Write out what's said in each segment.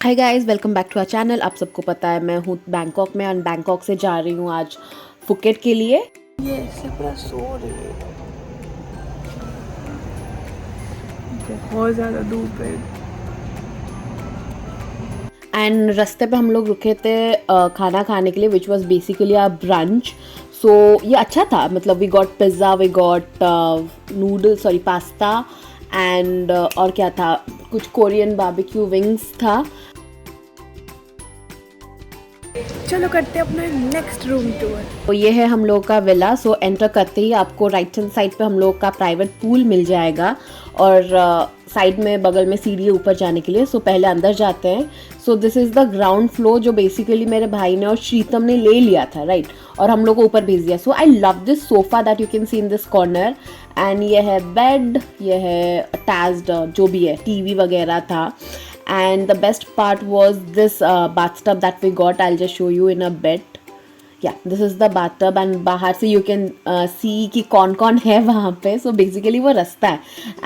Hi guys, welcome back to our channel. आप सबको पता है मैं हूँ बैंकॉक में और बैंकॉक से जा रही हूँ आज फुकेट के लिए। ये पूरा सो रही है, बहुत ज़्यादा धूप है। एंड रास्ते पे हम लोग रुके थे खाना खाने के लिए, which was basically a brunch. So ये अच्छा था, मतलब we got pizza, we got noodle sorry pasta and और क्या था, कुछ कोरियन बारबेक्यू विंग्स था। चलो करते हैं अपना नेक्स्ट रूम टूर। तो ये है हम लोग का विला। सो एंटर करते ही आपको राइट हैंड साइड पे हम लोग का प्राइवेट पूल मिल जाएगा और साइड में बगल में सीढ़ी है ऊपर जाने के लिए। सो पहले अंदर जाते हैं। सो this is the ground floor जो बेसिकली मेरे भाई ने और श्रीतम ने ले लिया था, राइट, और हम लोग को ऊपर भेज दिया। So I love this sofa that you can see in this corner. And ये है बेड, ये है अटैच्ड जो भी है, टीवी वगैरह था। And the best part was this bathtub that we got. I'll just show you in a bit. Yeah, this is the bathtub and बाहर से you can see कि कौन कौन है वहाँ पे. So basically वो रास्ता है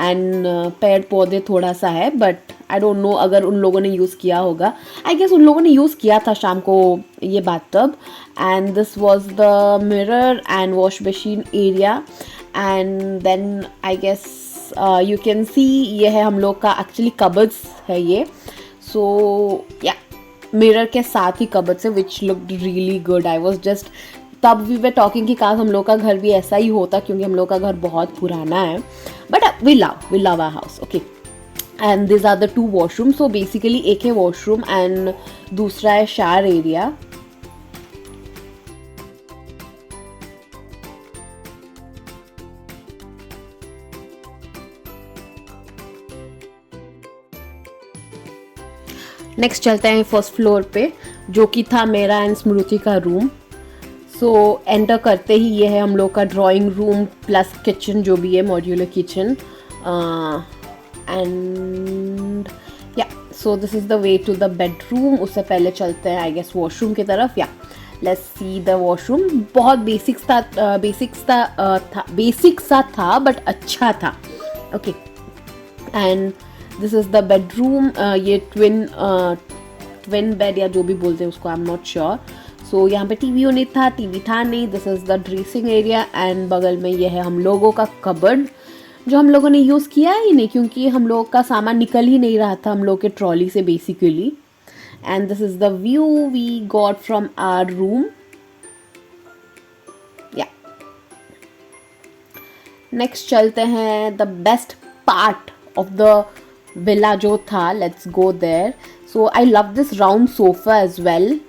and पेड़ पौधे थोड़ा सा है, but I don't know अगर उन लोगों ने यूज़ किया होगा. I guess उन लोगों ने यूज़ किया था शाम को ये bathtub. And this was the mirror and wash machine area. And then I guess you can सी ये है हम लोग का एक्चुअली कबर्ड्स है ये. सो या मिरर के साथ ही कबर्ड्स है which looked really good. I was just तब वी वे टॉकिंग कि काश हम लोग का घर भी ऐसा ही होता, क्योंकि हम लोग का घर बहुत पुराना है. But we love our house. Okay, and this are the two washroom. So basically एक है वॉशरूम एंड दूसरा है शावर एरिया. नेक्स्ट चलते हैं फर्स्ट फ्लोर पे, जो कि था मेरा एंड स्मृति का रूम. सो एंटर करते ही ये है हम लोग का ड्राइंग रूम प्लस किचन, जो भी है modular kitchen. And yeah so this is the way to the bedroom. उससे पहले चलते हैं आई गेस वॉशरूम की तरफ. या लेट्स सी द वॉशरूम. बहुत बेसिक सा था बट अच्छा था. Okay, and this is the bedroom. ये ट्विन बेड या जो भी बोलते हैं उसको, आई एम नॉट श्योर. सो यहाँ पे टीवी था नहीं. This is the dressing area and बगल में ये है हम लोगों का कबर्ड, जो हम लोगों ने यूज़ किया ही नहीं क्योंकि हम लोग का सामान निकल ही नहीं रहा था हम लोग के ट्रॉली से basically. And this is the view we got from our room. Yeah next चलते हैं the best part of the villa जो था. Let's go there. So I love this round sofa as well.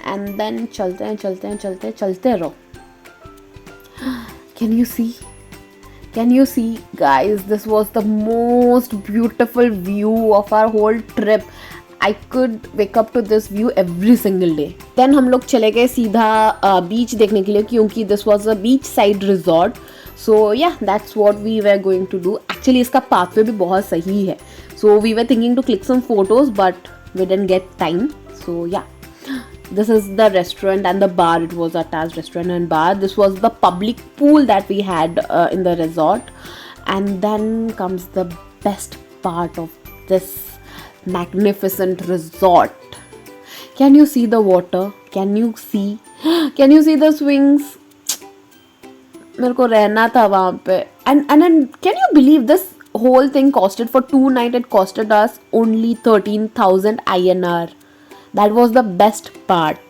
And then चलते रहो. Can you see guys, this was the most beautiful view of our whole trip. I could wake up to this view every single day. Then हम लोग चले गए सीधा बीच देखने के लिए, क्योंकि this was a beach side resort. So yeah, that's what we were going to do. Actually इसका pathway भी बहुत सही है. So we were thinking to click some photos but we didn't get time. So yeah, this is the restaurant and the bar. It was attached restaurant and bar. This was the public pool that we had in the resort. And then comes the best part of this magnificent resort. Can you see the water? Can you see the swings? मेरे को रहना था वहाँ पे. And can you believe this whole thing costed for 2 nights? It costed us only 13,000 INR. That was the best part.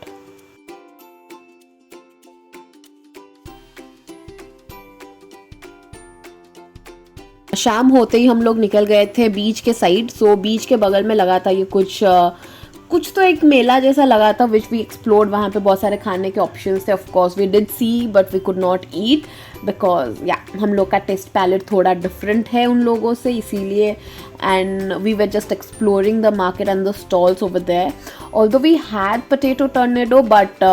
शाम होते ही हम लोग निकल गए थे बीच के साइड. सो बीच के बगल में लगा था ये कुछ तो एक मेला जैसा लगा था विच वी एक्सप्लोर्ड. वहाँ पे बहुत सारे खाने के ऑप्शंस थे. Of course we did see but we could not eat because yeah हम लोग का टेस्ट पैलेट थोड़ा डिफरेंट है उन लोगों से, इसीलिए. And we were just exploring the market and the stalls over there. Although we had potato tornado but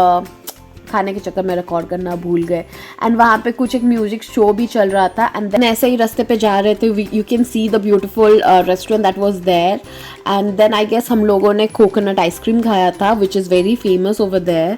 दिखाने के चक्कर में रिकॉर्ड करना भूल गए। एंड वहाँ पे कुछ एक म्यूजिक शो भी चल रहा था एंड देन ऐसे ही रास्ते पे जा रहे थे, you can see the beautiful restaurant that was there. And then I guess हम लोगों ने कोकोनट आइसक्रीम खाया था which is very famous over there.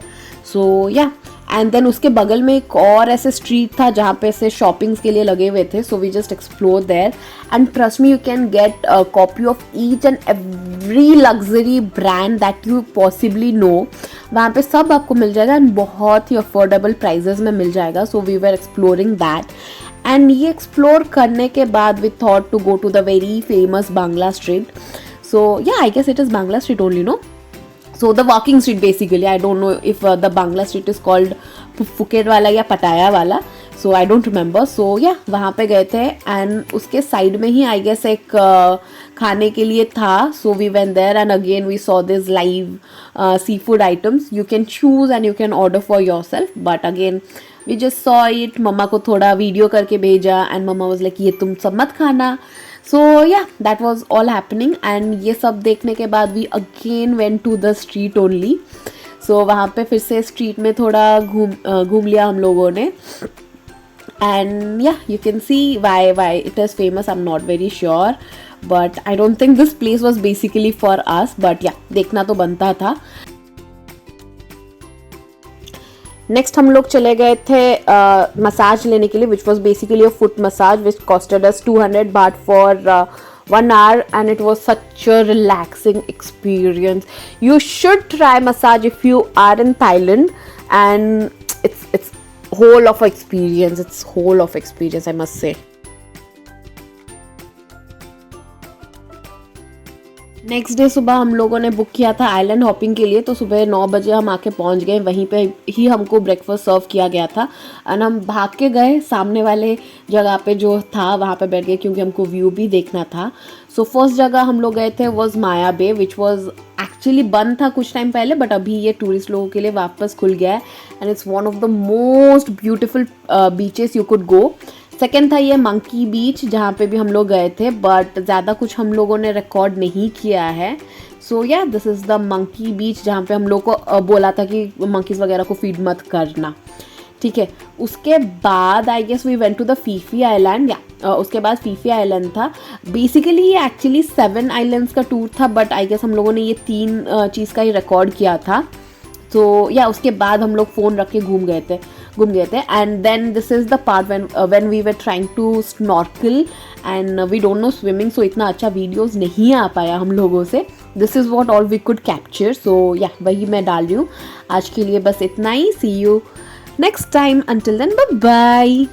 So yeah and then उसके बगल में एक और ऐसे स्ट्रीट था जहाँ पे ऐसे शॉपिंग्स के लिए लगे हुए थे। So we just explore there and trust me, you can get a copy of each and every luxury brand that you possibly know. वहाँ पे सब आपको मिल जाएगा एंड बहुत ही अफोर्डेबल प्राइजेस में मिल जाएगा। So we were exploring that and ये एक्सप्लोर करने के बाद we thought to go to the very famous Bangla street. So yeah I guess it is Bangla street only, no? So the walking street basically, I don't know if the Bangla street is called Phuket वाला या पटाया वाला, so I don't remember. So yeah, वहाँ पे गए थे and उसके side में ही I guess एक खाने के लिए था. So we went there and again we saw this live seafood items. You can choose and you can order for yourself, but again we just saw it. मम्मा को थोड़ा video करके भेजा and मम्मा was like ये तुम सब मत खाना. So yeah, that was all happening and ये सब देखने के बाद we again went to the street only. So वहाँ पे फिर से street में थोड़ा घूम लिया हम लोगों ने and yeah, you can see why it is famous. I'm not very sure, but I don't think this place was basically for us, but yeah, देखना तो बनता था. नेक्स्ट हम लोग चले गए थे मसाज लेने के लिए, which was basically a foot massage which costed us 200 baht for 1 hour and it was such a relaxing experience. You should try massage if you are in Thailand and it's whole of experience. It's whole of experience, I must say. Next day सुबह हम लोगों ने book किया था island hopping के लिए, तो सुबह 9 बजे हम आके पहुंच गए. वहीं पे ही हमको ब्रेकफास्ट सर्व किया गया था एंड हम भाग के गए सामने वाले जगह पे जो था वहाँ पे बैठ गए क्योंकि हमको व्यू भी देखना था. सो फर्स्ट जगह हम लोग गए थे was Maya bay which was actually बंद था कुछ टाइम पहले, बट अभी ये टूरिस्ट लोगों के लिए वापस खुल गया है and it's one of the most beautiful beaches you could go. Second था ये मंकी बीच जहाँ पे भी हम लोग गए थे, बट ज़्यादा कुछ हम लोगों ने रिकॉर्ड नहीं किया है. सो या दिस इज़ द मंकी बीच जहाँ पे हम लोग को बोला था कि मंकीज़ वगैरह को फीड मत करना, ठीक है. उसके बाद I guess we went to the Phi Phi island. या उसके बाद फीफी आइलैंड था. बेसिकली ये एक्चुअली 7 आइलैंड्स का टूर था, बट आई गेस हम लोगों ने ये 3 चीज़ का ही रिकॉर्ड किया था. तो या उसके बाद हम लोग फ़ोन रख के घूम गए थे. And then this is the part when we were trying to snorkel and we don't know swimming, so इतना अच्छा वीडियोस नहीं आ पाया हम लोगों से. This is what all we could capture. So yeah वही मैं डाल रही हूँ आज के लिए. बस इतना ही. See you next time. Until then bye bye.